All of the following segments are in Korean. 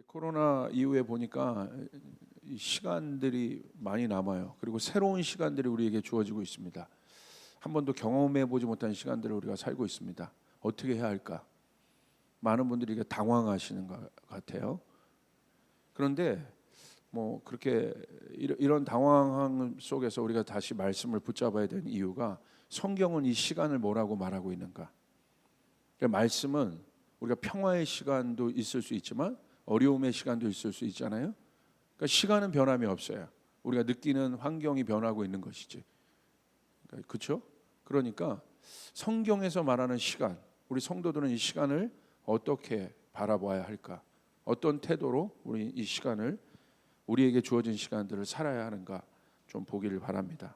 코로나 이후에 보니까 이 시간들이 많이 남아요. 그리고 새로운 시간들이 우리에게 주어지고 있습니다. 한 번도 경험해 보지 못한 시간들을 우리가 살고 있습니다. 어떻게 해야 할까? 많은 분들이 이게 당황하시는 것 같아요. 그런데 뭐 그렇게 이런 당황함 속에서 우리가 다시 말씀을 붙잡아야 되는 이유가, 성경은 이 시간을 뭐라고 말하고 있는가? 그러니까 말씀은 우리가 평화의 시간도 있을 수 있지만 어려움의 시간도 있을 수 있잖아요. 그러니까 시간은 변함이 없어요. 우리가 느끼는 환경이 변하고 있는 것이지. 그렇죠? 그러니까 성경에서 말하는 시간, 우리 성도들은 이 시간을 어떻게 바라봐야 할까? 어떤 태도로 우리 이 시간을, 우리에게 주어진 시간들을 살아야 하는가 좀 보기를 바랍니다.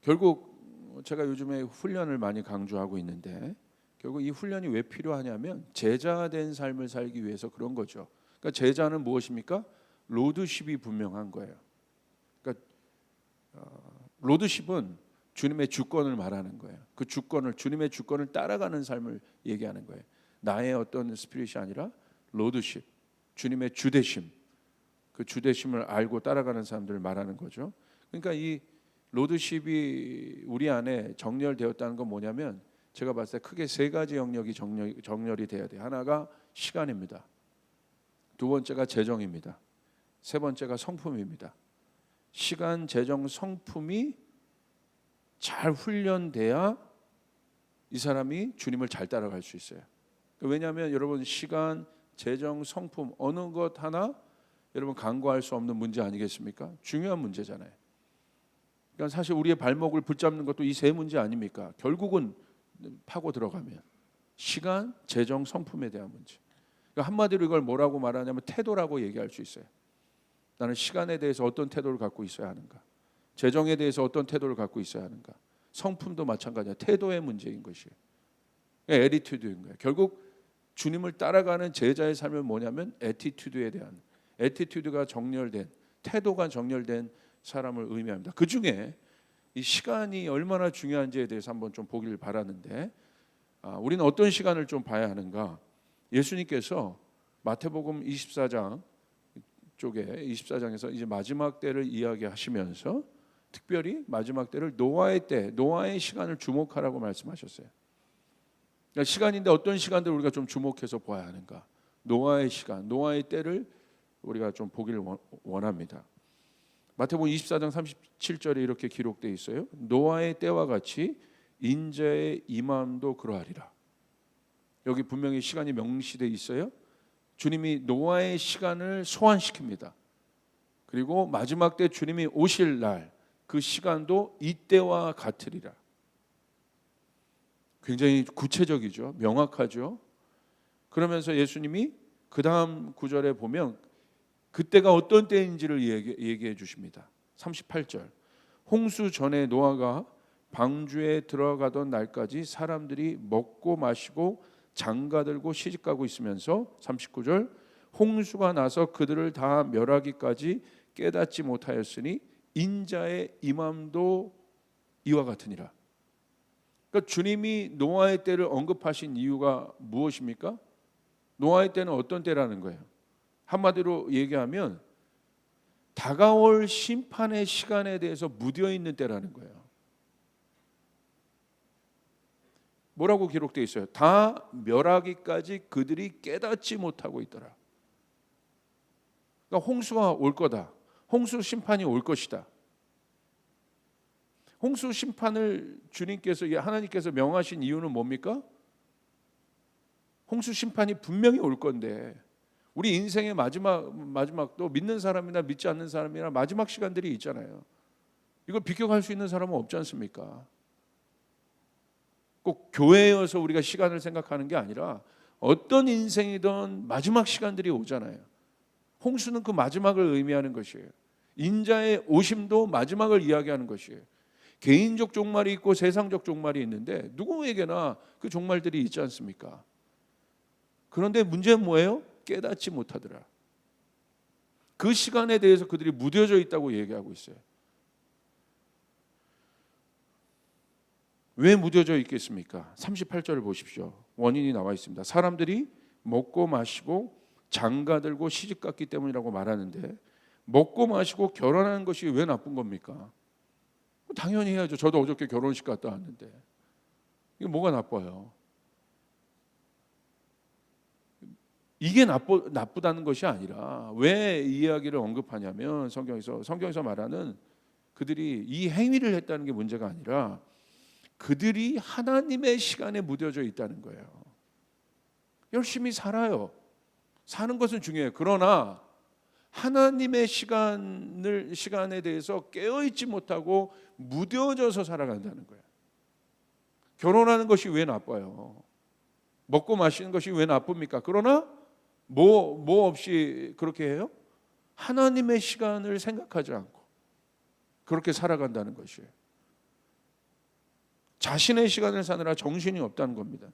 결국 제가 요즘에 훈련을 많이 강조하고 있는데, 결국 이 훈련이 왜 필요하냐면 제자된 삶을 살기 위해서 그런 거죠. 그러니까 제자는 무엇입니까? 로드십이 분명한 거예요. 그러니까 로드십은 주님의 주권을 말하는 거예요. 그 주권을, 주님의 주권을 따라가는 삶을 얘기하는 거예요. 나의 어떤 스피릿이 아니라 로드십, 주님의 주대심, 그 주대심을 알고 따라가는 사람들을 말하는 거죠. 그러니까 이 로드십이 우리 안에 정렬되었다는 건 뭐냐면, 제가 봤을 때 크게 세 가지 영역이 정렬이 돼야 돼요. 하나가 시간입니다. 두 번째가 재정입니다. 세 번째가 성품입니다. 시간, 재정, 성품이 잘 훈련돼야 이 사람이 주님을 잘 따라갈 수 있어요. 왜냐하면 여러분, 시간, 재정, 성품 어느 것 하나 여러분 간과할 수 없는 문제 아니겠습니까? 중요한 문제잖아요. 그러니까 사실 우리의 발목을 붙잡는 것도 이 세 문제 아닙니까? 결국은 파고 들어가면 시간, 재정, 성품에 대한 문제. 그러니까 한마디로 이걸 뭐라고 말하냐면 태도라고 얘기할 수 있어요. 나는 시간에 대해서 어떤 태도를 갖고 있어야 하는가? 재정에 대해서 어떤 태도를 갖고 있어야 하는가? 성품도 마찬가지야. 태도의 문제인 것이에요. 에티튜드인 거예요. 결국 주님을 따라가는 제자의 삶은 뭐냐면 에티튜드에 대한, 에티튜드가 정렬된, 태도가 정렬된 사람을 의미합니다. 그 중에 이 시간이 얼마나 중요한지에 대해서 한번 좀 보기를 바라는데, 우리는 어떤 시간을 좀 봐야 하는가? 예수님께서 마태복음 24장 쪽에 24장에서 이제 마지막 때를 이야기하시면서 특별히 마지막 때를 노아의 때, 노아의 시간을 주목하라고 말씀하셨어요. 그러니까 시간인데 어떤 시간들 우리가 좀 주목해서 보아야 하는가? 노아의 시간, 노아의 때를 우리가 좀 보기를 원합니다. 마태복음 24장 37절에 이렇게 기록되어 있어요. 노아의 때와 같이 인자의 임함도 그러하리라. 여기 분명히 시간이 명시되어 있어요. 주님이 노아의 시간을 소환시킵니다. 그리고 마지막 때 주님이 오실 날, 그 시간도 이때와 같으리라. 굉장히 구체적이죠. 명확하죠. 그러면서 예수님이 그 다음 구절에 보면 그때가 어떤 때인지를 얘기해 주십니다. 38절. 홍수 전에 노아가 방주에 들어가던 날까지 사람들이 먹고 마시고 장가들고 시집가고 있으면서 39절. 홍수가 나서 그들을 다 멸하기까지 깨닫지 못하였으니 인자의 임함도 이와 같으니라. 그러니까 주님이 노아의 때를 언급하신 이유가 무엇입니까? 노아의 때는 어떤 때라는 거예요? 한마디로 얘기하면 다가올 심판의 시간에 대해서 무뎌 있는 때라는 거예요. 뭐라고 기록되어 있어요? 다 멸하기까지 그들이 깨닫지 못하고 있더라. 그러니까 홍수가 올 거다. 홍수 심판이 올 것이다. 홍수 심판을 주님께서, 하나님께서 명하신 이유는 뭡니까? 홍수 심판이 분명히 올 건데, 우리 인생의 마지막도 믿는 사람이나 믿지 않는 사람이나 마지막 시간들이 있잖아요. 이걸 비껴갈 수 있는 사람은 없지 않습니까? 꼭 교회여서 우리가 시간을 생각하는 게 아니라 어떤 인생이든 마지막 시간들이 오잖아요. 홍수는 그 마지막을 의미하는 것이에요. 인자의 오심도 마지막을 이야기하는 것이에요. 개인적 종말이 있고 세상적 종말이 있는데 누구에게나 그 종말들이 있지 않습니까? 그런데 문제는 뭐예요? 깨닫지 못하더라. 그 시간에 대해서 그들이 무뎌져 있다고 얘기하고 있어요. 왜 무뎌져 있겠습니까? 38절을 보십시오. 원인이 나와 있습니다. 사람들이 먹고 마시고 장가들고 시집갔기 때문이라고 말하는데, 먹고 마시고 결혼하는 것이 왜 나쁜 겁니까? 당연히 해야죠. 저도 어저께 결혼식 갔다 왔는데 이게 뭐가 나빠요? 이게 나쁘다는 것이 아니라, 왜 이 이야기를 언급하냐면, 성경에서 말하는 그들이 이 행위를 했다는 게 문제가 아니라 그들이 하나님의 시간에 무뎌져 있다는 거예요. 열심히 살아요. 사는 것은 중요해요. 그러나 하나님의 시간에 대해서 깨어있지 못하고 무뎌져서 살아간다는 거예요. 결혼하는 것이 왜 나빠요? 먹고 마시는 것이 왜 나쁩니까? 그러나 뭐 없이 그렇게 해요? 하나님의 시간을 생각하지 않고 그렇게 살아간다는 것이에요. 자신의 시간을 사느라 정신이 없다는 겁니다.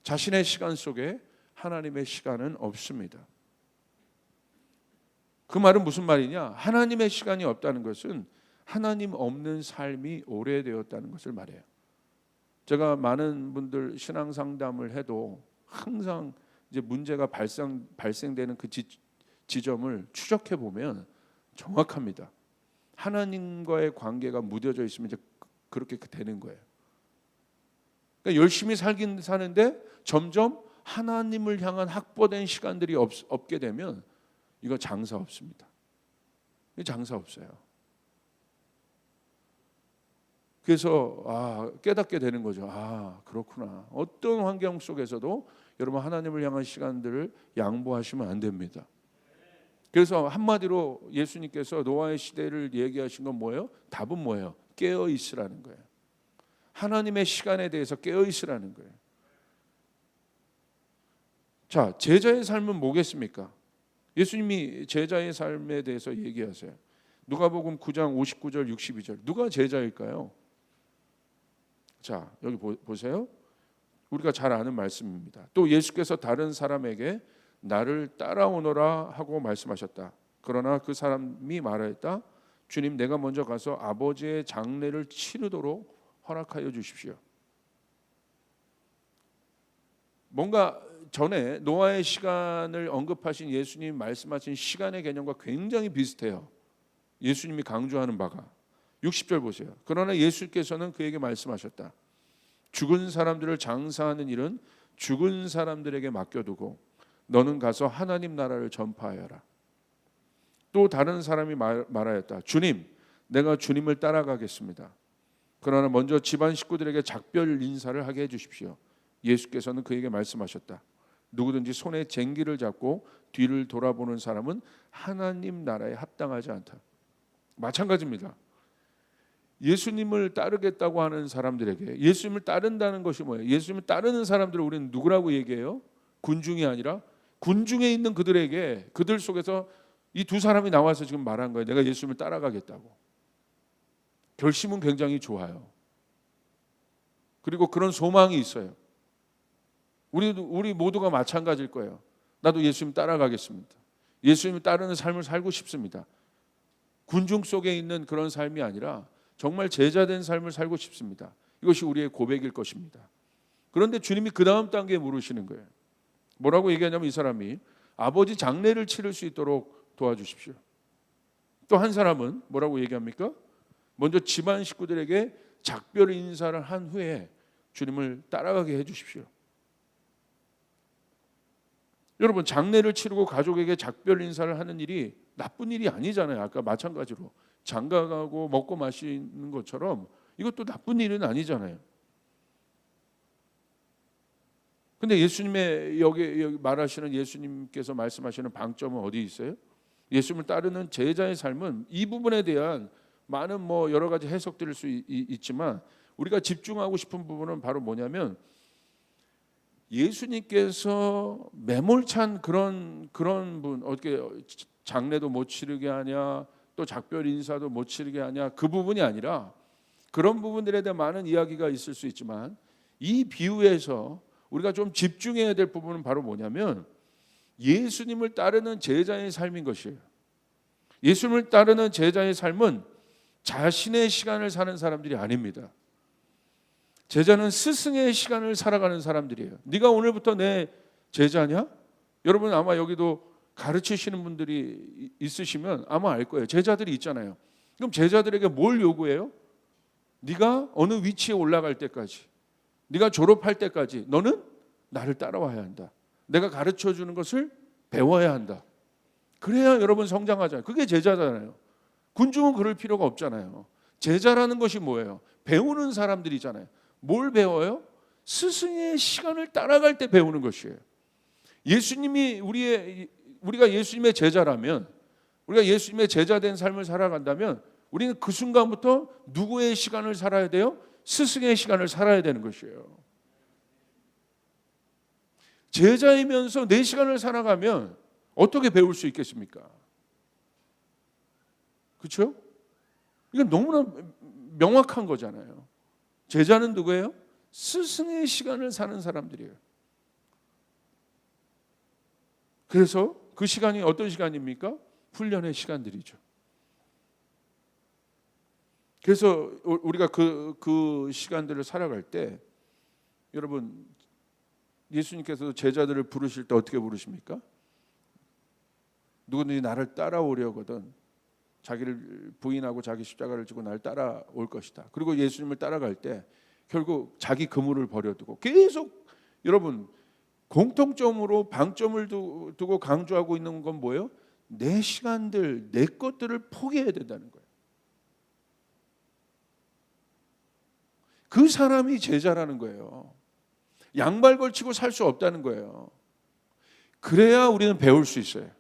자신의 시간 속에 하나님의 시간은 없습니다. 그 말은 무슨 말이냐? 하나님의 시간이 없다는 것은 하나님 없는 삶이 오래되었다는 것을 말해요. 제가 많은 분들 신앙 상담을 해도 항상 이제 문제가 발생되는 그 지점을 추적해 보면 정확합니다. 하나님과의 관계가 무뎌져 있으면 이제 그렇게 되는 거예요. 그러니까 열심히 살긴 사는데 점점 하나님을 향한 확보된 시간들이 없게 되면 이거 장사 없습니다. 장사 없어요. 그래서 깨닫게 되는 거죠. 그렇구나. 어떤 환경 속에서도 여러분 하나님을 향한 시간들을 양보하시면 안 됩니다. 그래서 한마디로 예수님께서 노아의 시대를 얘기하신 건 뭐예요? 답은 뭐예요? 깨어 있으라는 거예요. 하나님의 시간에 대해서 깨어 있으라는 거예요. 자, 제자의 삶은 뭐겠습니까? 예수님이 제자의 삶에 대해서 얘기하세요. 누가복음 9장 59절 62절. 누가 제자일까요? 자, 여기 보세요. 우리가 잘 아는 말씀입니다. 또 예수께서 다른 사람에게 나를 따라오너라 하고 말씀하셨다. 그러나 그 사람이 말하였다. 주님, 내가 먼저 가서 아버지의 장례를 치르도록 허락하여 주십시오. 뭔가 전에 노아의 시간을 언급하신 예수님 말씀하신 시간의 개념과 굉장히 비슷해요. 예수님이 강조하는 바가 60절 보세요. 그러나 예수께서는 그에게 말씀하셨다. 죽은 사람들을 장사하는 일은 죽은 사람들에게 맡겨두고 너는 가서 하나님 나라를 전파하여라. 또 다른 사람이 말하였다. 주님, 내가 주님을 따라가겠습니다. 그러나 먼저 집안 식구들에게 작별 인사를 하게 해주십시오. 예수께서는 그에게 말씀하셨다. 누구든지 손에 쟁기를 잡고 뒤를 돌아보는 사람은 하나님 나라에 합당하지 않다. 마찬가지입니다. 예수님을 따르겠다고 하는 사람들에게, 예수님을 따른다는 것이 뭐예요? 예수님을 따르는 사람들을 우리는 누구라고 얘기해요? 군중이 아니라 군중에 있는 그들에게, 그들 속에서 이 두 사람이 나와서 지금 말한 거예요. 내가 예수님을 따라가겠다고. 결심은 굉장히 좋아요. 그리고 그런 소망이 있어요. 우리 모두가 마찬가지일 거예요. 나도 예수님 따라가겠습니다. 예수님을 따르는 삶을 살고 싶습니다. 군중 속에 있는 그런 삶이 아니라 정말 제자된 삶을 살고 싶습니다. 이것이 우리의 고백일 것입니다. 그런데 주님이 그 다음 단계에 물으시는 거예요. 뭐라고 얘기하냐면 이 사람이 아버지 장례를 치를 수 있도록 도와주십시오. 또 한 사람은 뭐라고 얘기합니까? 먼저 집안 식구들에게 작별 인사를 한 후에 주님을 따라가게 해주십시오. 여러분, 장례를 치르고 가족에게 작별 인사를 하는 일이 나쁜 일이 아니잖아요. 아까 마찬가지로 장가가고 먹고 마시는 것처럼 이것도 나쁜 일은 아니잖아요. 근데 예수님의 여기 말하시는, 예수님께서 말씀하시는 방점은 어디 있어요? 예수님을 따르는 제자의 삶은 이 부분에 대한 많은 여러 가지 해석들일 수 있지만 우리가 집중하고 싶은 부분은 바로 뭐냐면, 예수님께서 매몰찬 그런 분, 어떻게 장례도 못 치르게 하냐, 또 작별 인사도 못 치르게 하냐, 그 부분이 아니라, 그런 부분들에 대한 많은 이야기가 있을 수 있지만 이 비유에서 우리가 좀 집중해야 될 부분은 바로 뭐냐면 예수님을 따르는 제자의 삶인 것이에요. 예수님을 따르는 제자의 삶은 자신의 시간을 사는 사람들이 아닙니다. 제자는 스승의 시간을 살아가는 사람들이에요. 네가 오늘부터 내 제자냐? 여러분 아마 여기도 가르치시는 분들이 있으시면 아마 알 거예요. 제자들이 있잖아요. 그럼 제자들에게 뭘 요구해요? 네가 어느 위치에 올라갈 때까지, 네가 졸업할 때까지 너는 나를 따라와야 한다. 내가 가르쳐 주는 것을 배워야 한다. 그래야 여러분 성장하잖아요. 그게 제자잖아요. 군중은 그럴 필요가 없잖아요. 제자라는 것이 뭐예요? 배우는 사람들이잖아요. 뭘 배워요? 스승의 시간을 따라갈 때 배우는 것이에요. 예수님이 우리가 예수님의 제자라면, 우리가 예수님의 제자된 삶을 살아간다면 우리는 그 순간부터 누구의 시간을 살아야 돼요? 스승의 시간을 살아야 되는 것이에요. 제자이면서 내 시간을 살아가면 어떻게 배울 수 있겠습니까? 그렇죠? 이건 너무나 명확한 거잖아요. 제자는 누구예요? 스승의 시간을 사는 사람들이에요. 그래서 그 시간이 어떤 시간입니까? 훈련의 시간들이죠. 그래서 우리가 그 시간들을 살아갈 때 여러분 예수님께서 제자들을 부르실 때 어떻게 부르십니까? 누구든지 나를 따라오려거든 자기를 부인하고 자기 십자가를 지고 나를 따라올 것이다. 그리고 예수님을 따라갈 때 결국 자기 그물을 버려두고 계속 여러분 공통점으로 방점을 두고 강조하고 있는 건 뭐예요? 내 시간들, 내 것들을 포기해야 된다는 거예요. 그 사람이 제자라는 거예요. 양발 걸치고 살 수 없다는 거예요. 그래야 우리는 배울 수 있어요.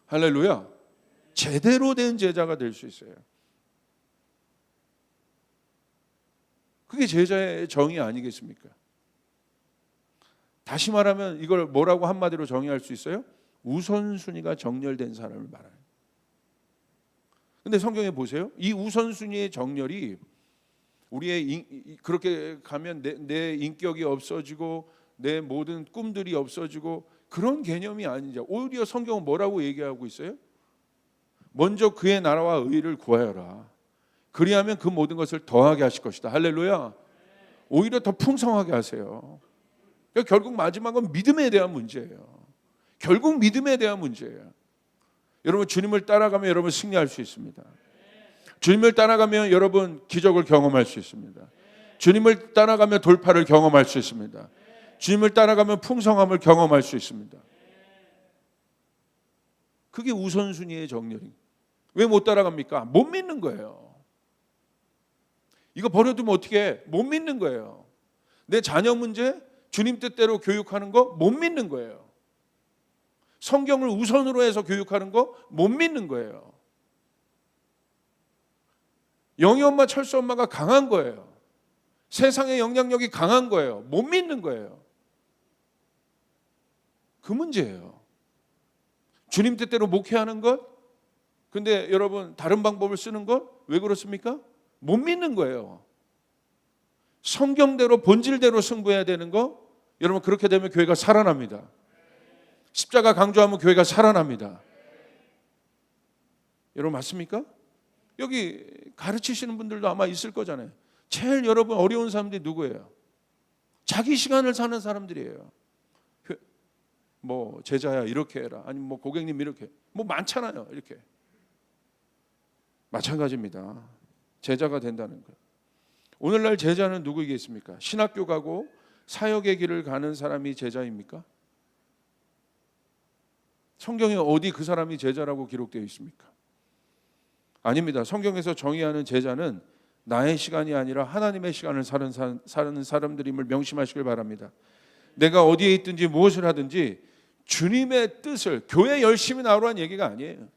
할렐루야. 제대로 된 제자가 될 수 있어요. 그게 제자의 정의 아니겠습니까? 다시 말하면 이걸 뭐라고 한마디로 정의할 수 있어요? 우선순위가 정렬된 사람을 말하는. 근데 성경에 보세요. 이 우선순위의 정렬이 우리의 그렇게 가면 내 인격이 없어지고 내 모든 꿈들이 없어지고 그런 개념이 아니죠. 오히려 성경은 뭐라고 얘기하고 있어요? 먼저 그의 나라와 의를 구하여라. 그리하면 그 모든 것을 더하게 하실 것이다. 할렐루야. 오히려 더 풍성하게 하세요. 그러니까 결국 마지막은 믿음에 대한 문제예요. 결국 믿음에 대한 문제예요. 여러분 주님을 따라가면 여러분 승리할 수 있습니다. 주님을 따라가면 여러분 기적을 경험할 수 있습니다. 주님을 따라가면 돌파를 경험할 수 있습니다. 주님을 따라가면 풍성함을 경험할 수 있습니다. 그게 우선순위의 정렬입니다. 왜 못 따라갑니까? 못 믿는 거예요. 이거 버려두면 어떻게 해? 못 믿는 거예요. 내 자녀 문제 주님 뜻대로 교육하는 거 못 믿는 거예요. 성경을 우선으로 해서 교육하는 거 못 믿는 거예요. 영희 엄마, 철수 엄마가 강한 거예요. 세상의 영향력이 강한 거예요. 못 믿는 거예요. 그 문제예요. 주님 뜻대로 목회하는 것, 근데 여러분 다른 방법을 쓰는 것, 왜 그렇습니까? 못 믿는 거예요. 성경대로 본질대로 승부해야 되는 거, 여러분 그렇게 되면 교회가 살아납니다. 십자가 강조하면 교회가 살아납니다. 여러분 맞습니까? 여기 가르치시는 분들도 아마 있을 거잖아요. 제일 여러분 어려운 사람들이 누구예요? 자기 시간을 사는 사람들이에요. 뭐 제자야 이렇게 해라, 아니면 뭐 고객님 이렇게, 뭐 많잖아요. 이렇게 마찬가지입니다. 제자가 된다는 것. 오늘날 제자는 누구이겠습니까? 신학교 가고 사역의 길을 가는 사람이 제자입니까? 성경에 어디 그 사람이 제자라고 기록되어 있습니까? 아닙니다. 성경에서 정의하는 제자는 나의 시간이 아니라 하나님의 시간을 사는 사람들임을 명심하시길 바랍니다. 내가 어디에 있든지 무엇을 하든지 주님의 뜻을, 교회 열심히 나오라는 얘기가 아니에요.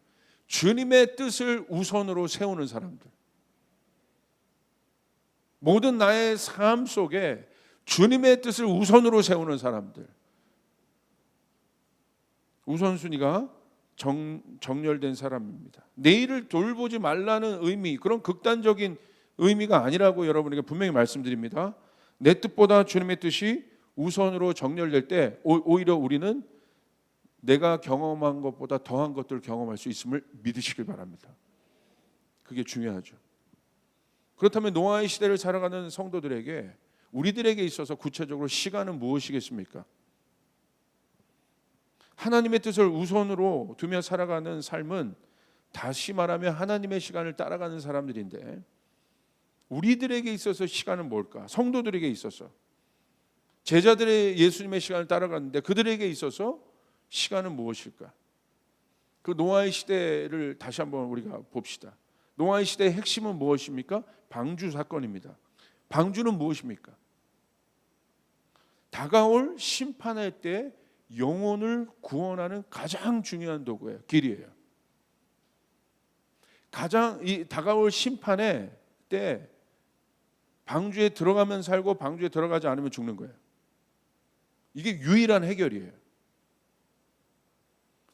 주님의 뜻을 우선으로 세우는 사람들. 모든 나의 삶 속에 주님의 뜻을 우선으로 세우는 사람들. 우선순위가 정렬된 사람입니다. 내일을 돌보지 말라는 의미, 그런 극단적인 의미가 아니라고 여러분에게 분명히 말씀드립니다. 내 뜻보다 주님의 뜻이 우선으로 정렬될 때 오히려 우리는 내가 경험한 것보다 더한 것들을 경험할 수 있음을 믿으시길 바랍니다. 그게 중요하죠. 그렇다면 노아의 시대를 살아가는 성도들에게, 우리들에게 있어서 구체적으로 시간은 무엇이겠습니까? 하나님의 뜻을 우선으로 두며 살아가는 삶은 다시 말하면 하나님의 시간을 따라가는 사람들인데, 우리들에게 있어서 시간은 뭘까? 성도들에게 있어서, 제자들의 예수님의 시간을 따라가는데 그들에게 있어서 시간은 무엇일까? 그 노아의 시대를 다시 한번 우리가 봅시다. 노아의 시대의 핵심은 무엇입니까? 방주 사건입니다. 방주는 무엇입니까? 다가올 심판의 때 영혼을 구원하는 가장 중요한 도구예요. 길이에요. 가장 이 다가올 심판의 때 방주에 들어가면 살고 방주에 들어가지 않으면 죽는 거예요. 이게 유일한 해결이에요.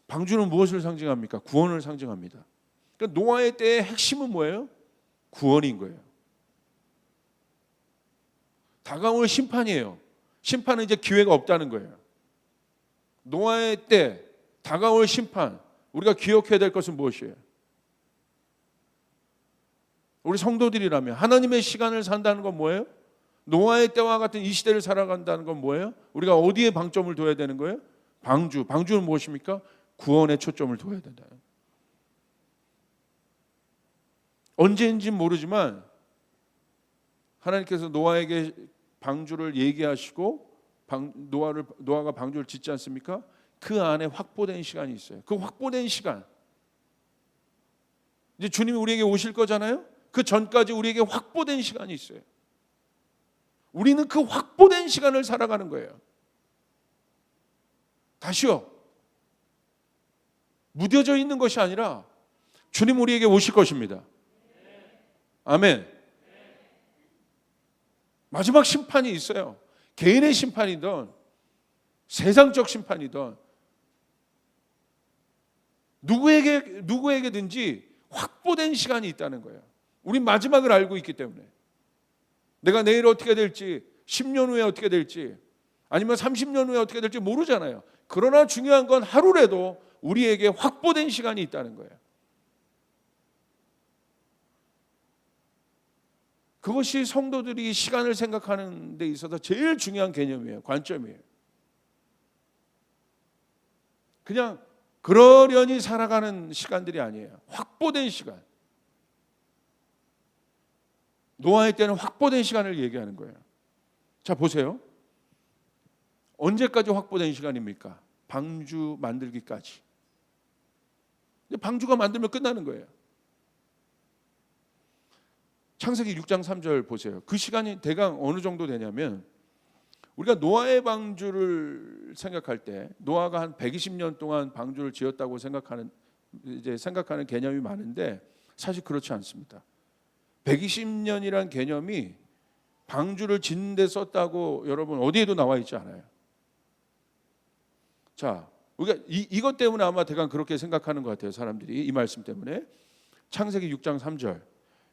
방주는 무엇을 상징합니까? 구원을 상징합니다. 그러니까 노아의 때의 핵심은 뭐예요? 구원인 거예요. 다가올 심판이에요. 심판은 이제 기회가 없다는 거예요. 노아의 때 다가올 심판, 우리가 기억해야 될 것은 무엇이에요? 우리 성도들이라면 하나님의 시간을 산다는 건 뭐예요? 노아의 때와 같은 이 시대를 살아간다는 건 뭐예요? 우리가 어디에 방점을 둬야 되는 거예요? 방주. 방주는 무엇입니까? 구원에 초점을 둬야 된다. 언제인지는 모르지만 하나님께서 노아에게 방주를 얘기하시고 노아가 방주를 짓지 않습니까? 그 안에 확보된 시간이 있어요. 그 확보된 시간, 이제 주님이 우리에게 오실 거잖아요. 그 전까지 우리에게 확보된 시간이 있어요. 우리는 그 확보된 시간을 살아가는 거예요. 다시요, 무뎌져 있는 것이 아니라 주님 우리에게 오실 것입니다. 아멘. 마지막 심판이 있어요. 개인의 심판이든 세상적 심판이든 누구에게든지 확보된 시간이 있다는 거예요. 우린 마지막을 알고 있기 때문에, 내가 내일 어떻게 될지, 10년 후에 어떻게 될지, 아니면 30년 후에 어떻게 될지 모르잖아요. 그러나 중요한 건 하루라도 우리에게 확보된 시간이 있다는 거예요. 그것이 성도들이 시간을 생각하는 데 있어서 제일 중요한 개념이에요. 관점이에요. 그냥 그러려니 살아가는 시간들이 아니에요. 확보된 시간. 노아의 때는 확보된 시간을 얘기하는 거예요. 자, 보세요. 언제까지 확보된 시간입니까? 방주 만들기까지. 방주가 만들면 끝나는 거예요. 창세기 6장 3절 보세요. 그 시간이 대강 어느 정도 되냐면, 우리가 노아의 방주를 생각할 때 노아가 한 120년 동안 방주를 지었다고 생각하는 개념이 많은데, 사실 그렇지 않습니다. 120년이란 개념이 방주를 짓는 데 썼다고 여러분 어디에도 나와 있지 않아요. 자, 우리가 이것 때문에 아마 대강 그렇게 생각하는 것 같아요. 사람들이 이 말씀 때문에. 창세기 6장 3절,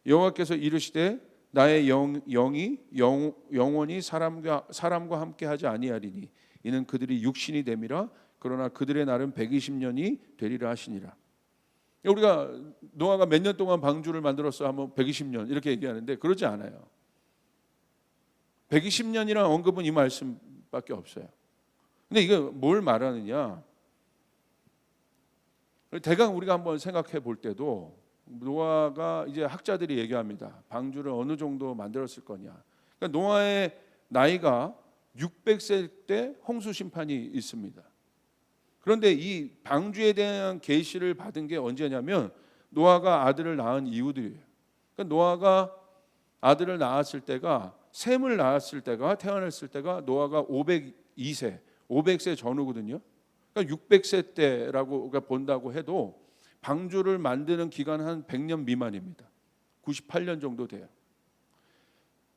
여호와께서 이르시되 나의 영이 영원히 사람과 함께 하지 아니하리니 이는 그들이 육신이 됨이라. 그러나 그들의 날은 120년이 되리라 하시니라. 우리가 노아가 몇 년 동안 방주를 만들었어 하면 120년 이렇게 얘기하는데, 그러지 않아요. 120년이라는 언급은 이 말씀밖에 없어요. 근데 이게 뭘 말하느냐, 대강 우리가 한번 생각해 볼 때도 노아가, 이제 학자들이 얘기합니다. 방주를 어느 정도 만들었을 거냐. 그러니까 노아의 나이가 600세 때 홍수 심판이 있습니다. 그런데 이 방주에 대한 계시를 받은 게 언제냐면 노아가 아들을 낳은 이후들이에요. 그러니까 노아가 아들을 낳았을 때가, 셈을 낳았을 때가, 태어났을 때가 노아가 502세, 500세 전후거든요. 그러니까 600세 때라고 본다고 해도 방주를 만드는 기간은 한 100년 미만입니다. 98년 정도 돼요.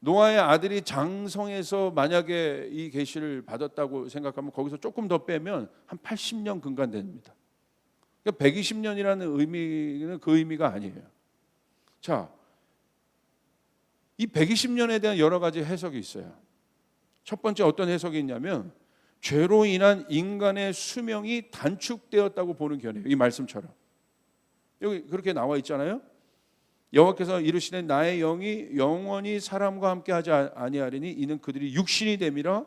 노아의 아들이 장성해서 만약에 이 계시를 받았다고 생각하면 거기서 조금 더 빼면 한 80년 근간됩니다. 그러니까 120년이라는 의미는 그 의미가 아니에요. 자, 이 120년에 대한 여러 가지 해석이 있어요. 첫 번째 어떤 해석이 있냐면, 죄로 인한 인간의 수명이 단축되었다고 보는 견해예요. 이 말씀처럼. 여기 그렇게 나와 있잖아요. 여호와께서 이르시되 나의 영이 영원히 사람과 함께 하지 아니하리니 이는 그들이 육신이 됨이라.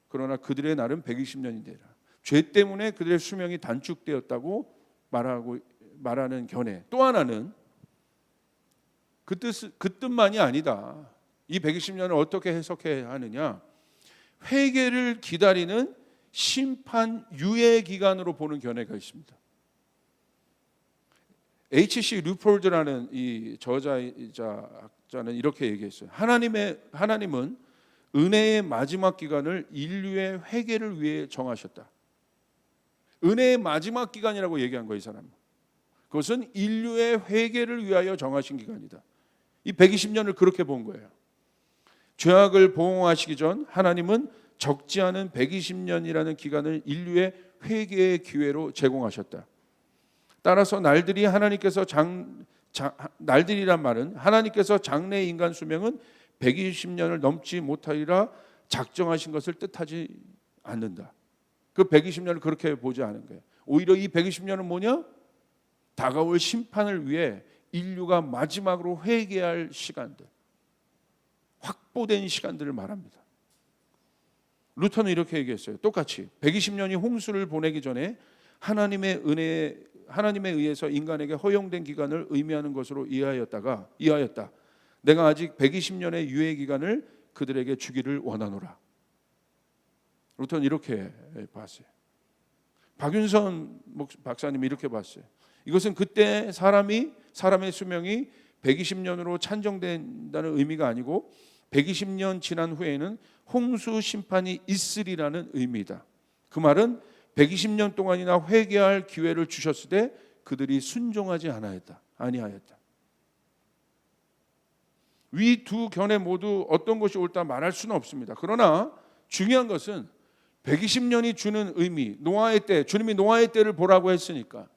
그러나 그들의 날은 120년이 되리라. 죄 때문에 그들의 수명이 단축되었다고 말하는 견해. 또 하나는 그 뜻만이 아니다. 이 120년을 어떻게 해석해야 하느냐? 회개를 기다리는 심판 유예 기간으로 보는 견해가 있습니다. H.C. 류폴드라는 이 저자이자 학자는 이렇게 얘기했어요. 하나님은 은혜의 마지막 기간을 인류의 회개를 위해 정하셨다. 은혜의 마지막 기간이라고 얘기한 거예요, 이 사람은. 그것은 인류의 회개를 위하여 정하신 기간이다. 이 120년을 그렇게 본 거예요. 죄악을 보응하시기 전 하나님은 적지 않은 120년이라는 기간을 인류의 회개의 기회로 제공하셨다. 따라서 날들이란 말은 하나님께서 장래 인간 수명은 120년을 넘지 못하리라 작정하신 것을 뜻하지 않는다. 그 120년을 그렇게 보지 않은 거예요. 오히려 이 120년은 뭐냐? 다가올 심판을 위해 인류가 마지막으로 회개할 시간들, 확보된 시간들을 말합니다. 루터는 이렇게 얘기했어요. 똑같이 120년이 홍수를 보내기 전에 하나님의 의해서 인간에게 허용된 기간을 의미하는 것으로 이해하였다. 내가 아직 120년의 유예 기간을 그들에게 주기를 원하노라. 루터는 이렇게 봤어요. 박윤선 박사님이 이렇게 봤어요. 이것은 그때 사람의 수명이 120년으로 찬정된다는 의미가 아니고 120년 지난 후에는 홍수 심판이 있으리라는 의미이다. 그 말은 120년 동안이나 회개할 기회를 주셨을 때 그들이 순종하지 아니하였다. 위 두 견해 모두 어떤 것이 옳다 말할 수는 없습니다. 그러나 중요한 것은 120년이 주는 의미, 노아의 때, 주님이 노아의 때를 보라고 했으니까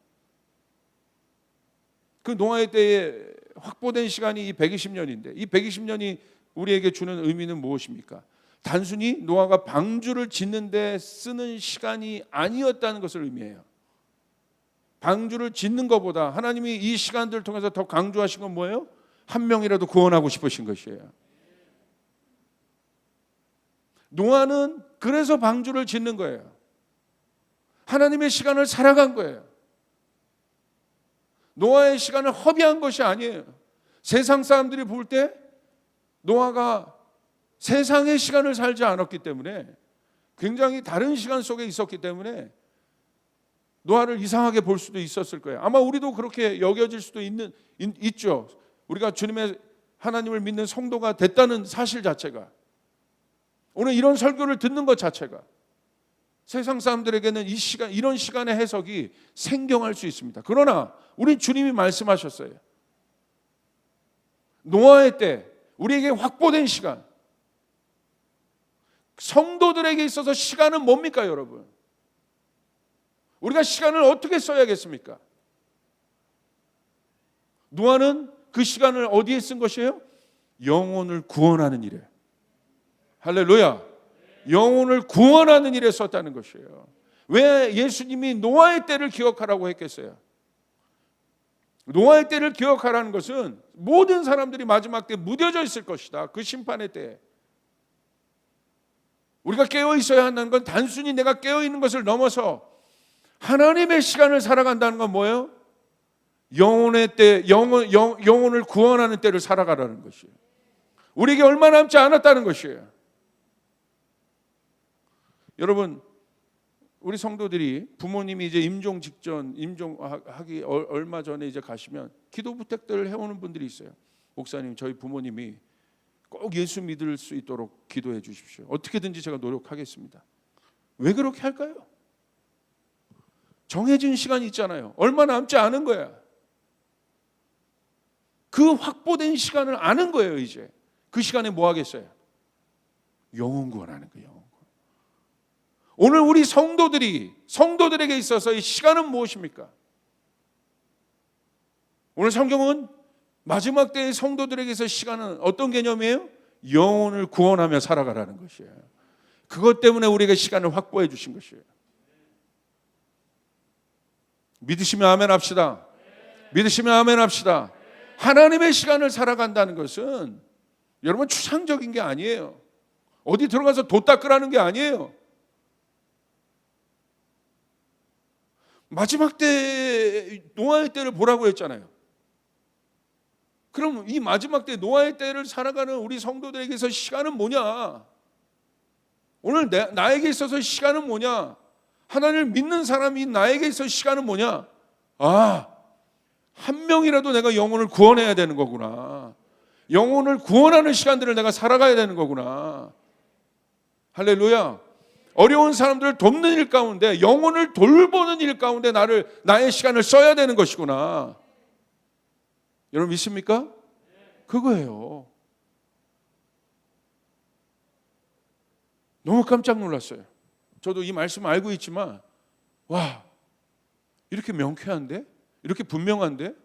그 노아의 때에 확보된 시간이 이 120년인데 이 120년이 우리에게 주는 의미는 무엇입니까? 단순히 노아가 방주를 짓는 데 쓰는 시간이 아니었다는 것을 의미해요. 방주를 짓는 것보다 하나님이 이 시간들을 통해서 더 강조하신 건 뭐예요? 한 명이라도 구원하고 싶으신 것이에요. 노아는 그래서 방주를 짓는 거예요. 하나님의 시간을 살아간 거예요. 노아의 시간을 허비한 것이 아니에요. 세상 사람들이 볼 때 노아가 세상의 시간을 살지 않았기 때문에 굉장히 다른 시간 속에 있었기 때문에 노아를 이상하게 볼 수도 있었을 거예요. 아마 우리도 그렇게 여겨질 수도 있죠. 우리가 주님의 하나님을 믿는 성도가 됐다는 사실 자체가, 오늘 이런 설교를 듣는 것 자체가 세상 사람들에게는 이런 시간의 해석이 생경할 수 있습니다. 그러나 우리 주님이 말씀하셨어요. 노아의 때 우리에게 확보된 시간, 성도들에게 있어서 시간은 뭡니까, 여러분? 우리가 시간을 어떻게 써야겠습니까? 노아는 그 시간을 어디에 쓴 것이에요? 영혼을 구원하는 일에. 할렐루야. 영혼을 구원하는 일에 썼다는 것이에요. 왜 예수님이 노아의 때를 기억하라고 했겠어요? 노아의 때를 기억하라는 것은 모든 사람들이 마지막 때 무뎌져 있을 것이다. 그 심판의 때 우리가 깨어 있어야 한다는 건 단순히 내가 깨어 있는 것을 넘어서 하나님의 시간을 살아간다는 건 뭐예요? 영혼의 때, 영혼을 구원하는 때를 살아가라는 것이에요. 우리에게 얼마 남지 않았다는 것이에요. 여러분, 우리 성도들이 부모님이 이제 임종하기 얼마 전에 이제 가시면 기도 부탁들을 해오는 분들이 있어요. 목사님, 저희 부모님이 꼭 예수 믿을 수 있도록 기도해 주십시오. 어떻게든지 제가 노력하겠습니다. 왜 그렇게 할까요? 정해진 시간이 있잖아요. 얼마 남지 않은 거야. 그 확보된 시간을 아는 거예요. 이제 그 시간에 뭐 하겠어요? 영혼 구원하는 거예요. 영혼 구원. 오늘 우리 성도들에게 있어서 이 시간은 무엇입니까? 오늘 성경은 마지막 때의 성도들에게서 시간은 어떤 개념이에요? 영혼을 구원하며 살아가라는 것이에요. 그것 때문에 우리에게 시간을 확보해 주신 것이에요. 믿으시면 아멘 합시다. 믿으시면 아멘 합시다. 하나님의 시간을 살아간다는 것은 여러분 추상적인 게 아니에요. 어디 들어가서 도 닦으라는 게 아니에요. 마지막 때 노아의 때를 보라고 했잖아요. 그럼 이 마지막 때 노아의 때를 살아가는 우리 성도들에게서 시간은 뭐냐? 오늘 나에게 있어서 시간은 뭐냐? 하나님을 믿는 사람이 나에게 있어서 시간은 뭐냐? 한 명이라도 내가 영혼을 구원해야 되는 거구나. 영혼을 구원하는 시간들을 내가 살아가야 되는 거구나. 할렐루야. 어려운 사람들을 돕는 일 가운데, 영혼을 돌보는 일 가운데 나의 시간을 써야 되는 것이구나. 여러분 믿습니까? 그거예요. 너무 깜짝 놀랐어요. 저도 이 말씀 알고 있지만 와, 이렇게 명쾌한데? 이렇게 분명한데?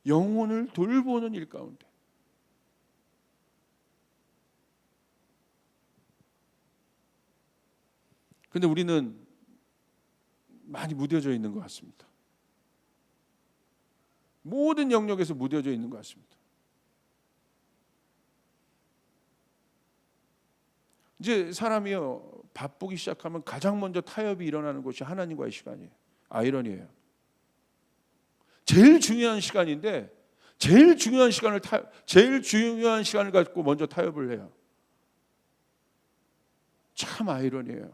영혼을 돌보는 일 가운데. 근데 우리는 많이 무뎌져 있는 것 같습니다. 모든 영역에서 무뎌져 있는 것 같습니다. 이제 사람이요, 바쁘기 시작하면 가장 먼저 타협이 일어나는 것이 하나님과의 시간이에요. 아이러니예요. 제일 중요한 시간인데 제일 중요한 시간을 갖고 먼저 타협을 해요. 참 아이러니예요.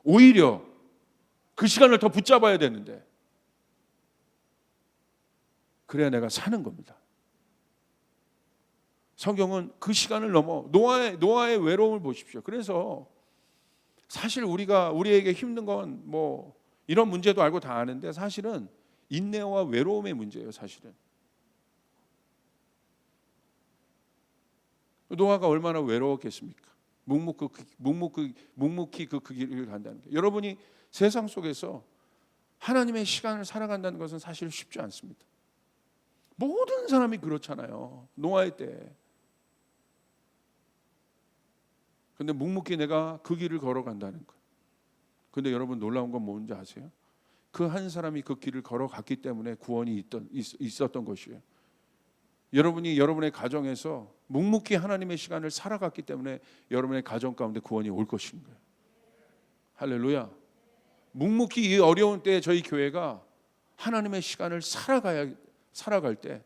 오히려 그 시간을 더 붙잡아야 되는데 그래야 내가 사는 겁니다. 성경은 그 시간을 넘어 노아의 외로움을 보십시오. 그래서 사실 우리에게 힘든 건 뭐 이런 문제도 알고 다 아는데 사실은 인내와 외로움의 문제예요. 사실은 노아가 얼마나 외로웠겠습니까? 묵묵히 그 길을 간다는 게. 여러분이 세상 속에서 하나님의 시간을 살아간다는 것은 사실 쉽지 않습니다. 모든 사람이 그렇잖아요. 노아의 때. 근데 묵묵히 내가 그 길을 걸어간다는 거예요. 근데 여러분 놀라운 건 뭔지 아세요? 그 한 사람이 그 길을 걸어갔기 때문에 구원이 있었던 것이에요. 여러분이 여러분의 가정에서 묵묵히 하나님의 시간을 살아갔기 때문에 여러분의 가정 가운데 구원이 올 것인 거예요. 할렐루야. 묵묵히 이 어려운 때에 저희 교회가 하나님의 시간을 살아갈 때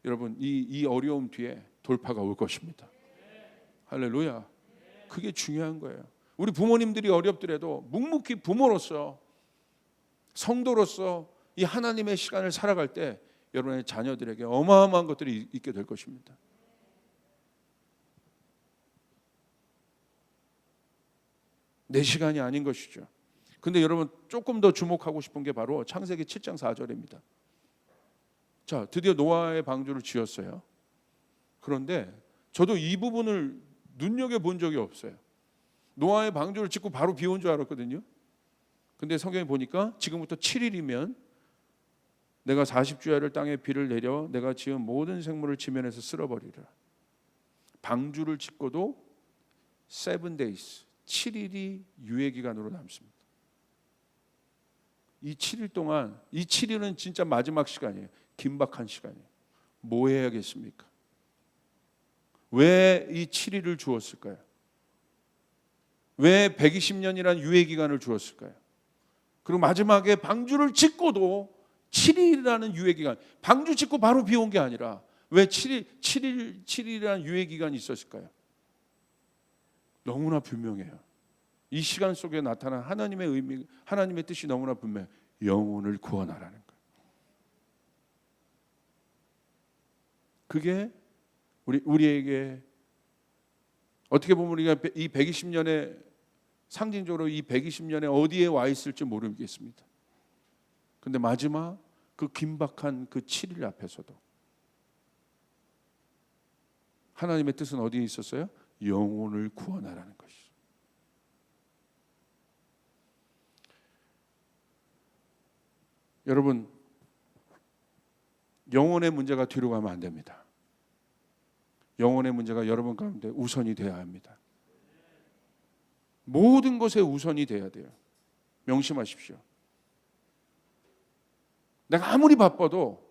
여러분 이 어려움 뒤에 돌파가 올 것입니다. 할렐루야. 그게 중요한 거예요. 우리 부모님들이 어렵더라도 묵묵히 부모로서 성도로서 이 하나님의 시간을 살아갈 때 여러분의 자녀들에게 어마어마한 것들이 있게 될 것입니다. 내 시간이 아닌 것이죠. 근데 여러분 조금 더 주목하고 싶은 게 바로 창세기 7장 4절입니다. 자, 드디어 노아의 방주를 지었어요. 그런데 저도 이 부분을 눈여겨본 적이 없어요. 노아의 방주를 짓고 바로 비 온 줄 알았거든요. 근데 성경에 보니까 지금부터 7일이면 내가 40주야를 땅에 비를 내려 내가 지은 모든 생물을 지면에서 쓸어버리라. 방주를 짓고도 7 days, 7일이 유예기간으로 남습니다. 이 7일 동안, 이 7일은 진짜 마지막 시간이에요. 긴박한 시간이에요. 뭐 해야겠습니까? 왜 이 7일을 주었을까요? 왜 120년이라는 유예기간을 주었을까요? 그리고 마지막에 방주를 짓고도 7일이라는 유예기간, 방주 짓고 바로 비 온 게 아니라 왜 7일이라는 유예기간이 있었을까요? 너무나 분명해요. 이 시간 속에 나타난 하나님의 의미, 하나님의 뜻이 너무나 분명해요. 영혼을 구원하라는 거예요. 그게 우리에게 어떻게 보면 우리가 이 120년에 상징적으로 이 120년에 어디에 와 있을지 모르겠습니다. 근데 마지막 그 긴박한 그 7일 앞에서도 하나님의 뜻은 어디에 있었어요? 영혼을 구원하라는 것이죠. 여러분, 영혼의 문제가 뒤로 가면 안 됩니다. 영혼의 문제가 여러분 가운데 우선이 되어야 합니다. 모든 것에 우선이 돼야 돼요. 명심하십시오. 내가 아무리 바빠도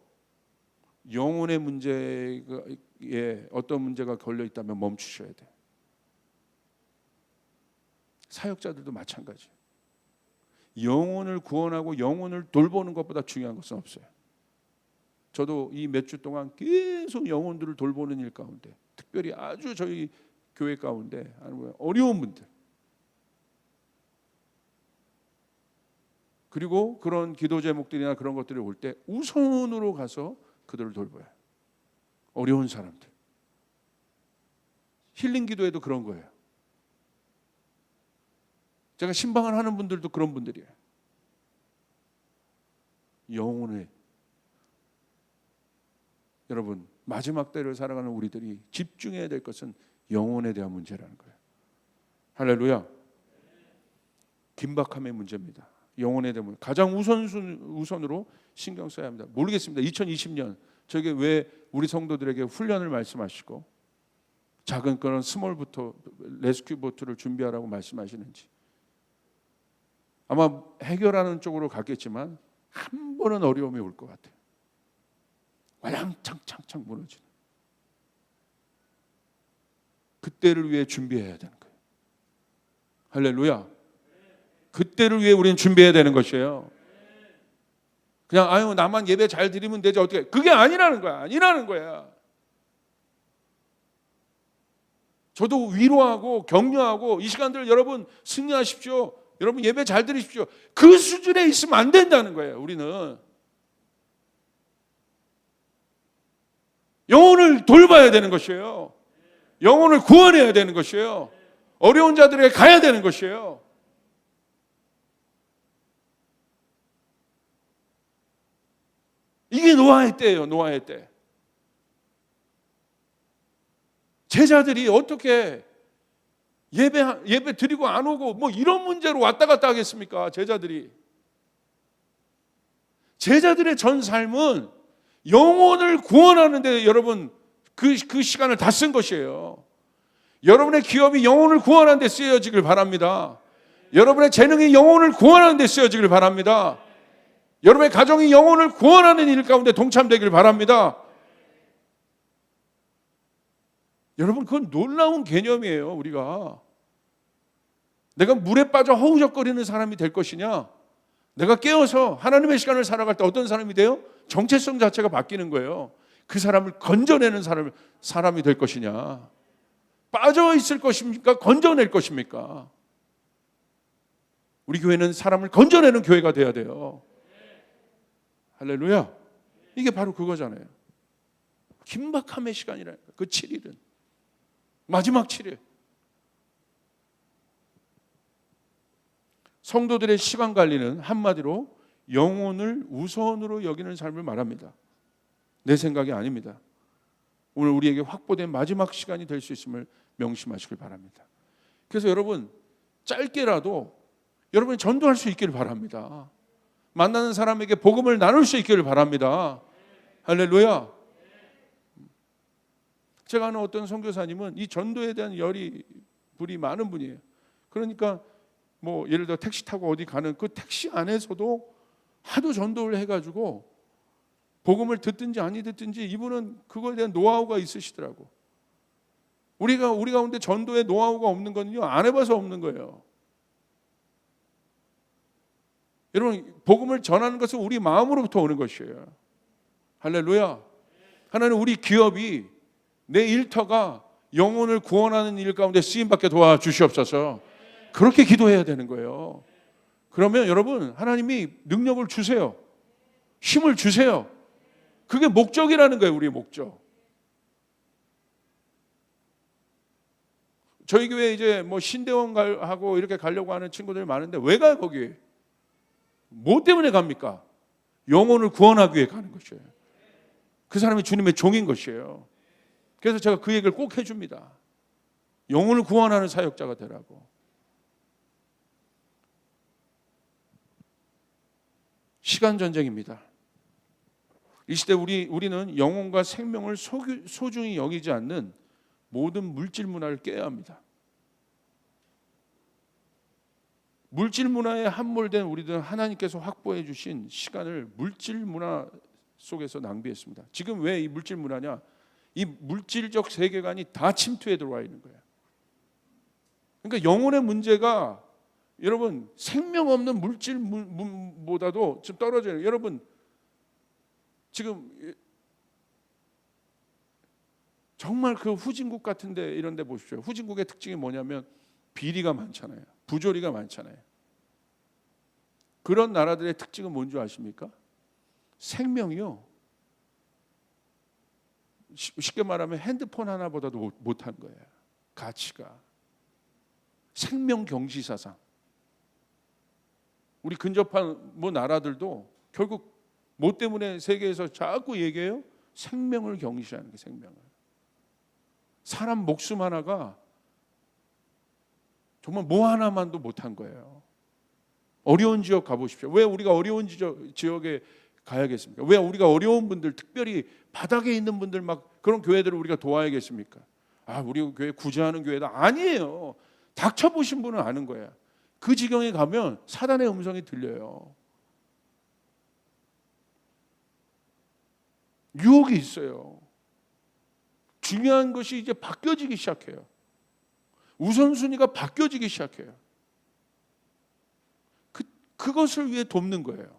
영혼의 문제에 어떤 문제가 걸려 있다면 멈추셔야 돼요. 사역자들도 마찬가지. 영혼을 구원하고 영혼을 돌보는 것보다 중요한 것은 없어요. 저도 이 몇 주 동안 계속 영혼들을 돌보는 일 가운데, 특별히 아주 저희 교회 가운데 어려운 분들, 그리고 그런 기도 제목들이나 그런 것들이 올 때 우선으로 가서 그들을 돌봐요. 어려운 사람들. 힐링 기도에도 그런 거예요. 제가 신방을 하는 분들도 그런 분들이에요. 영혼에, 여러분 마지막 때를 살아가는 우리들이 집중해야 될 것은 영혼에 대한 문제라는 거예요. 할렐루야. 긴박함의 문제입니다. 영혼에 대한 문제. 가장 우선으로 신경 써야 합니다. 모르겠습니다. 2020년 저게 왜 우리 성도들에게 훈련을 말씀하시고 작은 그런 스몰부터 레스큐 보트를 준비하라고 말씀하시는지. 아마 해결하는 쪽으로 갔겠지만 한 번은 어려움이 올 것 같아요. 와장창창창 무너지는. 그때를 위해 준비해야 되는 거예요. 할렐루야. 그때를 위해 우리는 준비해야 되는 것이에요. 그냥 아유 나만 예배 잘 드리면 되지 어떻게. 그게 아니라는 거야. 아니라는 거야. 저도 위로하고 격려하고 이 시간들 여러분 승리하십시오. 여러분 예배 잘 드리십시오. 그 수준에 있으면 안 된다는 거예요. 우리는 영혼을 돌봐야 되는 것이에요. 영혼을 구원해야 되는 것이에요. 어려운 자들에게 가야 되는 것이에요. 이게 노아의 때예요. 노아의 때. 제자들이 어떻게 예배 드리고 안 오고 뭐 이런 문제로 왔다 갔다 하겠습니까? 제자들의 전 삶은 영혼을 구원하는 데 여러분 그 시간을 다 쓴 것이에요. 여러분의 기업이 영혼을 구원하는 데 쓰여지길 바랍니다. 여러분의 재능이 영혼을 구원하는 데 쓰여지길 바랍니다. 여러분의 가정이 영혼을 구원하는 일 가운데 동참되길 바랍니다. 여러분 그건 놀라운 개념이에요. 우리가 내가 물에 빠져 허우적거리는 사람이 될 것이냐, 내가 깨어서 하나님의 시간을 살아갈 때 어떤 사람이 돼요? 정체성 자체가 바뀌는 거예요. 그 사람을 건져내는 사람이 될 것이냐, 빠져 있을 것입니까? 건져낼 것입니까? 우리 교회는 사람을 건져내는 교회가 돼야 돼요. 할렐루야. 이게 바로 그거잖아요. 긴박함의 시간이라는 거예요. 그 7일은 마지막 7일. 성도들의 시간 관리는 한마디로 영혼을 우선으로 여기는 삶을 말합니다. 내 생각이 아닙니다. 오늘 우리에게 확보된 마지막 시간이 될 수 있음을 명심하시길 바랍니다. 그래서 여러분 짧게라도 여러분이 전도할 수 있기를 바랍니다. 만나는 사람에게 복음을 나눌 수 있기를 바랍니다. 할렐루야. 제가 아는 어떤 선교사님은 이 전도에 대한 불이 많은 분이에요. 그러니까 뭐 예를 들어 택시 타고 어디 가는 그 택시 안에서도 하도 전도를 해가지고 복음을 듣든지 아니 듣든지 이분은 그거에 대한 노하우가 있으시더라고. 우리 가운데 전도에 노하우가 없는 거는요, 안 해봐서 없는 거예요. 여러분 복음을 전하는 것은 우리 마음으로부터 오는 것이에요. 할렐루야. 하나님 우리 기업이 내 일터가 영혼을 구원하는 일 가운데 쓰임받게 도와주시옵소서. 그렇게 기도해야 되는 거예요. 그러면 여러분 하나님이 능력을 주세요. 힘을 주세요. 그게 목적이라는 거예요. 우리의 목적. 저희 교회 이제 뭐 신대원 하고 이렇게 가려고 하는 친구들이 많은데 왜 가요 거기? 뭐 때문에 갑니까? 영혼을 구원하기 위해 가는 것이에요. 그 사람이 주님의 종인 것이에요. 그래서 제가 그 얘기를 꼭 해줍니다. 영혼을 구원하는 사역자가 되라고. 시간 전쟁입니다. 이 시대 우리는 영혼과 생명을 소중히 여기지 않는 모든 물질 문화를 깨야 합니다. 물질 문화에 함몰된 우리들은 하나님께서 확보해 주신 시간을 물질 문화 속에서 낭비했습니다. 지금 왜 이 물질 문화냐? 이 물질적 세계관이 다 침투해 들어와 있는 거예요. 그러니까 영혼의 문제가 여러분 생명 없는 물질보다도 좀 떨어져요. 여러분 지금 정말 그 후진국 같은데 이런 데 보십시오. 후진국의 특징이 뭐냐면 비리가 많잖아요. 부조리가 많잖아요. 그런 나라들의 특징은 뭔지 아십니까? 생명이요. 쉽게 말하면 핸드폰 하나보다도 못한 거예요. 가치가. 생명 경시 사상. 우리 근접한 뭐 나라들도 결국 뭐 때문에 세계에서 자꾸 얘기해요? 생명을 경시하는 게 생명을. 사람 목숨 하나가 정말 뭐 하나만도 못한 거예요. 어려운 지역 가보십시오. 왜 우리가 어려운 지역에 가야겠습니까? 왜 우리가 어려운 분들, 특별히 바닥에 있는 분들 막 그런 교회들을 우리가 도와야겠습니까? 아, 우리 교회 구제하는 교회다. 아니에요. 닥쳐보신 분은 아는 거야. 그 지경에 가면 사단의 음성이 들려요. 유혹이 있어요. 중요한 것이 이제 바뀌어지기 시작해요. 우선순위가 바뀌어지기 시작해요. 그것을 위해 돕는 거예요.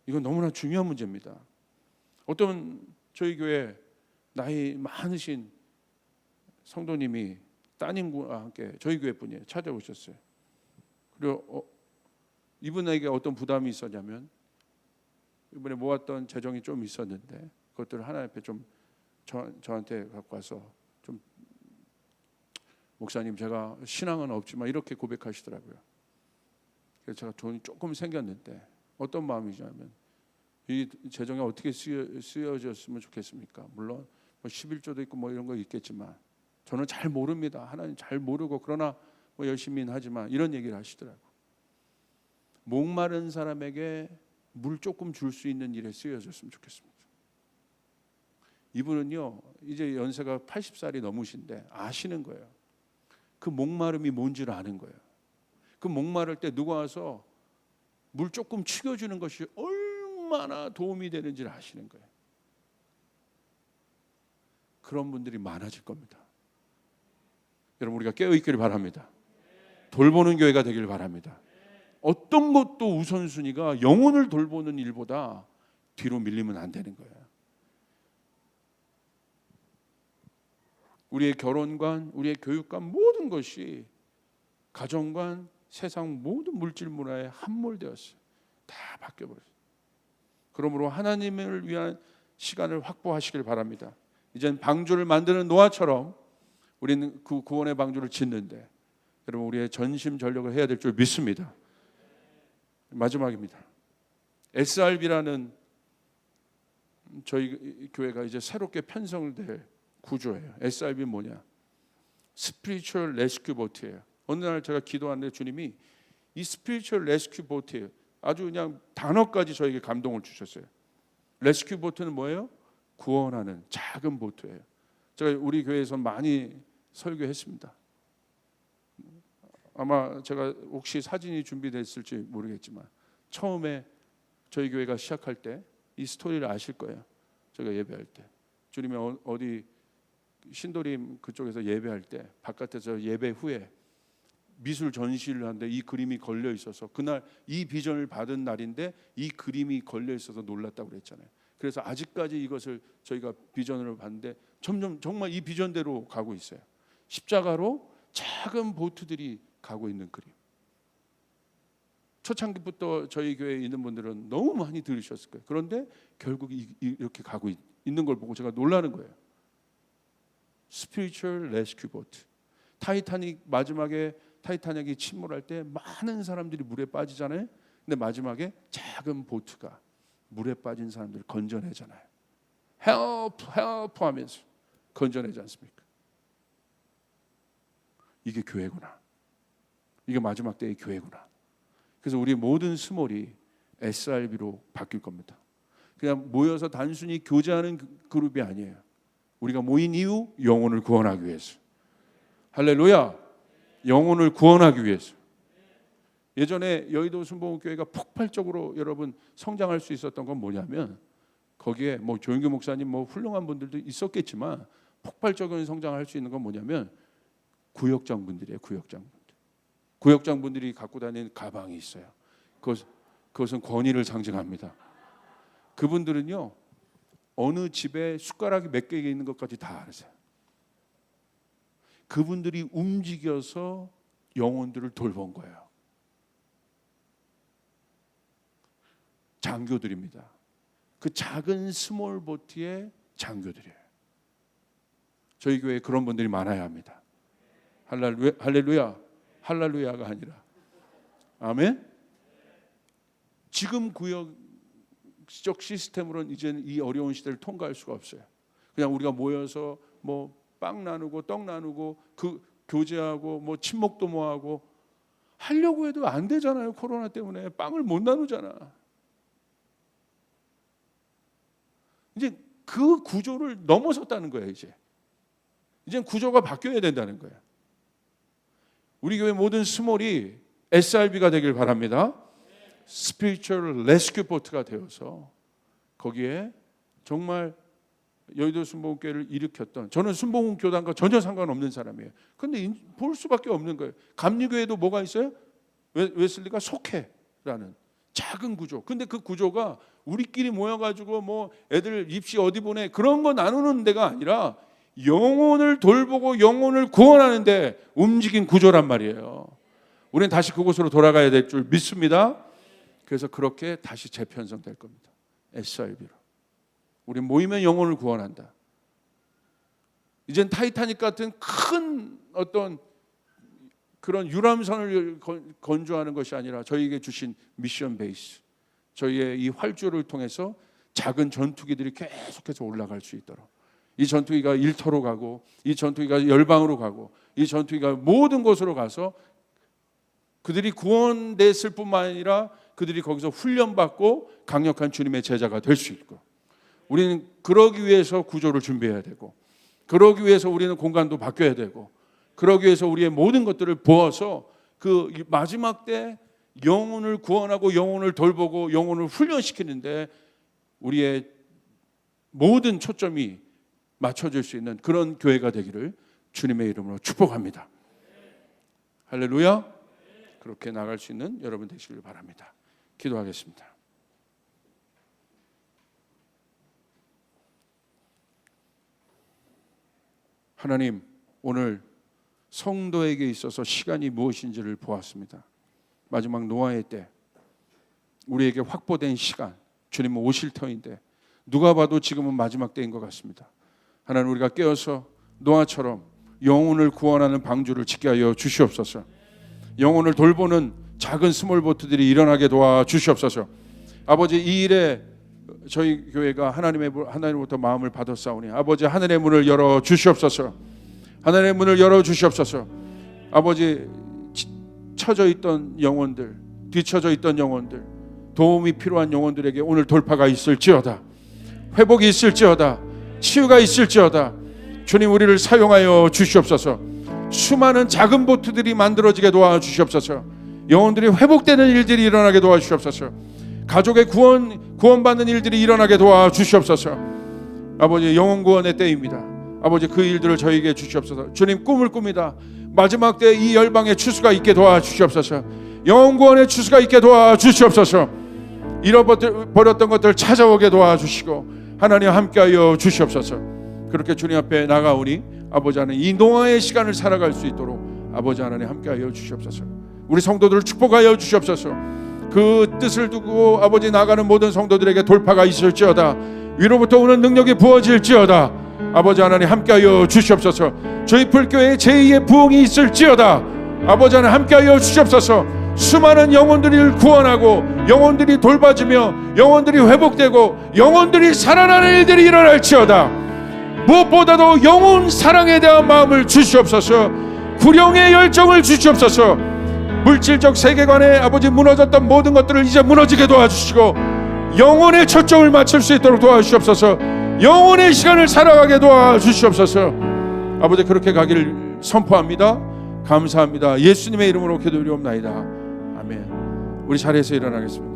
이건 너무나 중요한 문제입니다. 어떤 저희 교회 나이 많으신 성도님이 따님과 함께 저희 교회 분이에요. 찾아오셨어요. 그리고 이분에게 어떤 부담이 있었냐면 이번에 모았던 재정이 좀 있었는데 그것들을 하나님 앞에 좀 저한테 갖고 와서 좀 목사님 제가 신앙은 없지만 이렇게 고백하시더라고요. 그래서 제가 돈이 조금 생겼는데 어떤 마음이냐면 이 재정이 어떻게 쓰여졌으면 좋겠습니까? 물론 뭐 11조도 있고 뭐 이런 거 있겠지만 저는 잘 모릅니다. 하나님 잘 모르고 그러나 뭐 열심히는 하지만 이런 얘기를 하시더라고요. 목마른 사람에게 물 조금 줄 수 있는 일에 쓰여졌으면 좋겠습니다. 이분은요 이제 연세가 80살이 넘으신데 아시는 거예요. 그 목마름이 뭔지를 아는 거예요. 그 목마를 때 누가 와서 물 조금 축여주는 것이 얼마나 도움이 되는지를 아시는 거예요. 그런 분들이 많아질 겁니다. 여러분 우리가 깨어있기를 바랍니다. 돌보는 교회가 되기를 바랍니다. 어떤 것도 우선순위가 영혼을 돌보는 일보다 뒤로 밀리면 안 되는 거예요. 우리의 결혼관, 우리의 교육관 모든 것이 가정관, 세상 모든 물질 문화에 함몰되었어요. 다 바뀌어버렸어요. 그러므로 하나님을 위한 시간을 확보하시길 바랍니다. 이젠 방주를 만드는 노아처럼 우리는 그 구원의 방주를 짓는데 여러분 우리의 전심전력을 해야 될 줄 믿습니다. 마지막입니다. SRB라는 저희 교회가 이제 새롭게 편성될 구조예요. SRB는 뭐냐? 스피리추얼 레스큐 보트예요. 어느 날 제가 기도하는데 주님이 이 스피리추얼 레스큐 보트예요. 아주 그냥 단어까지 저에게 감동을 주셨어요. 레스큐 보트는 뭐예요? 구원하는 작은 보트예요. 제가 우리 교회에서 많이 설교했습니다. 아마 제가 혹시 사진이 준비됐을지 모르겠지만 처음에 저희 교회가 시작할 때 이 스토리를 아실 거예요. 제가 예배할 때 주님이 어디 신도림 그쪽에서 예배할 때 바깥에서 예배 후에 미술 전시를 하는데 이 그림이 걸려 있어서 그날 이 비전을 받은 날인데 이 그림이 걸려 있어서 놀랐다고 그랬잖아요. 그래서 아직까지 이것을 저희가 비전으로 봤는데 점점 정말 이 비전대로 가고 있어요. 십자가로 작은 보트들이 가고 있는 그림. 초창기부터 저희 교회에 있는 분들은 너무 많이 들으셨을 거예요. 그런데 결국 이렇게 가고 있는 걸 보고 제가 놀라는 거예요. 스피리추얼 레스큐 보트. 타이타닉 마지막에 타이타닉이 침몰할 때 많은 사람들이 물에 빠지잖아요. 근데 마지막에 작은 보트가 물에 빠진 사람들을 건져내잖아요. 헬프 헬프 하면서 건져내지 않습니까? 이게 교회구나. 이게 마지막 때의 교회구나. 그래서 우리 모든 스몰이 SRB로 바뀔 겁니다. 그냥 모여서 단순히 교제하는 그룹이 아니에요. 우리가 모인 이유 영혼을 구원하기 위해서. 할렐루야. 영혼을 구원하기 위해서. 예전에 여의도 순복음교회가 폭발적으로 여러분 성장할 수 있었던 건 뭐냐면 거기에 뭐 조영규 목사님 뭐 훌륭한 분들도 있었겠지만 폭발적인 성장할 수 있는 건 뭐냐면 구역장분들이에요. 구역장분들이 갖고 다니는 가방이 있어요. 그것은 권위를 상징합니다. 그분들은요, 어느 집에 숟가락이 몇 개 있는 것까지 다 아세요. 그분들이 움직여서 영혼들을 돌본 거예요. 장교들입니다. 그 작은 스몰 보트의 장교들이에요. 저희 교회에 그런 분들이 많아야 합니다. 할렐루야. 할렐루야가 아니라 아멘. 지금 구역적 시스템으로는 이제는 이 어려운 시대를 통과할 수가 없어요. 그냥 우리가 모여서 뭐 빵 나누고 떡 나누고 그 교제하고 뭐 친목도 모하고 하려고 해도 안 되잖아요. 코로나 때문에 빵을 못 나누잖아. 이제 그 구조를 넘어섰다는 거예요. 이제 구조가 바뀌어야 된다는 거예요. 우리 교회 모든 스몰이 SRB가 되길 바랍니다. 스피리추얼 레스큐 보트가 되어서 거기에 정말 여의도 순복음교회를 일으켰던, 저는 순복음 교단과 전혀 상관없는 사람이에요. 그런데 볼 수밖에 없는 거예요. 감리교회도 뭐가 있어요? 웨슬리가 속해라는 작은 구조. 근데 그 구조가 우리끼리 모여가지고 뭐 애들 입시 어디 보내 그런 거 나누는 데가 아니라 영혼을 돌보고 영혼을 구원하는데 움직인 구조란 말이에요. 우리는 다시 그곳으로 돌아가야 될 줄 믿습니다. 그래서 그렇게 다시 재편성될 겁니다. SRB로. 우리 모이면 영혼을 구원한다. 이젠 타이타닉 같은 큰 어떤 그런 유람선을 건조하는 것이 아니라 저희에게 주신 미션 베이스, 저희의 이 활주를 통해서 작은 전투기들이 계속해서 올라갈 수 있도록, 이 전투기가 일터로 가고 이 전투기가 열방으로 가고 이 전투기가 모든 곳으로 가서 그들이 구원됐을 뿐만 아니라 그들이 거기서 훈련받고 강력한 주님의 제자가 될 수 있고, 우리는 그러기 위해서 구조를 준비해야 되고, 그러기 위해서 우리는 공간도 바뀌어야 되고, 그러기 위해서 우리의 모든 것들을 부어서 그 마지막 때 영혼을 구원하고 영혼을 돌보고 영혼을 훈련시키는데 우리의 모든 초점이 맞춰질 수 있는 그런 교회가 되기를 주님의 이름으로 축복합니다. 할렐루야. 그렇게 나갈 수 있는 여러분 되시길 바랍니다. 기도하겠습니다. 하나님, 오늘 성도에게 있어서 시간이 무엇인지를 보았습니다. 마지막 노아의 때 우리에게 확보된 시간, 주님은 오실 터인데 누가 봐도 지금은 마지막 때인 것 같습니다. 하나님, 우리가 깨어서 노아처럼 영혼을 구원하는 방주를 짓게 하여 주시옵소서. 영혼을 돌보는 작은 스몰보트들이 일어나게 도와 주시옵소서. 아버지, 이 일에 저희 교회가 하나님으로부터 마음을 받았사오니 아버지, 하늘의 문을 열어 주시옵소서. 하늘의 문을 열어 주시옵소서. 아버지, 처져 있던 영혼들, 뒤처져 있던 영혼들, 도움이 필요한 영혼들에게 오늘 돌파가 있을지어다, 회복이 있을지어다, 치유가 있을지어다. 주님, 우리를 사용하여 주시옵소서. 수많은 작은 보트들이 만들어지게 도와주시옵소서. 영혼들이 회복되는 일들이 일어나게 도와주시옵소서. 가족의 구원받는 일들이 일어나게 도와주시옵소서. 아버지, 영혼 구원의 때입니다. 아버지, 그 일들을 저희에게 주시옵소서. 주님, 꿈을 꿉니다. 마지막 때 이 열방의 추수가 있게 도와주시옵소서. 영혼 구원의 추수가 있게 도와주시옵소서. 잃어버렸던 것들 찾아오게 도와주시고 하나님 함께하여 주시옵소서. 그렇게 주님 앞에 나가오니 아버지 하나님, 이 노아의 시간을 살아갈 수 있도록 아버지 하나님 함께하여 주시옵소서. 우리 성도들을 축복하여 주시옵소서. 그 뜻을 두고 아버지 나가는 모든 성도들에게 돌파가 있을지어다, 위로부터 오는 능력이 부어질지어다. 아버지 하나님 함께하여 주시옵소서. 저희 불교에 제2의 부흥이 있을지어다. 아버지 하나님 함께하여 주시옵소서. 수많은 영혼들을 구원하고 영혼들이 돌봐지며 영혼들이 회복되고 영혼들이 살아나는 일들이 일어날지어다. 무엇보다도 영혼 사랑에 대한 마음을 주시옵소서. 구령의 열정을 주시옵소서. 물질적 세계관에 아버지 무너졌던 모든 것들을 이제 무너지게 도와주시고 영혼의 초점을 맞출 수 있도록 도와주시옵소서. 영혼의 시간을 살아가게 도와주시옵소서. 아버지, 그렇게 가기를 선포합니다. 감사합니다. 예수님의 이름으로 기도드리옵나이다. 아멘. 우리 자리에서 일어나겠습니다.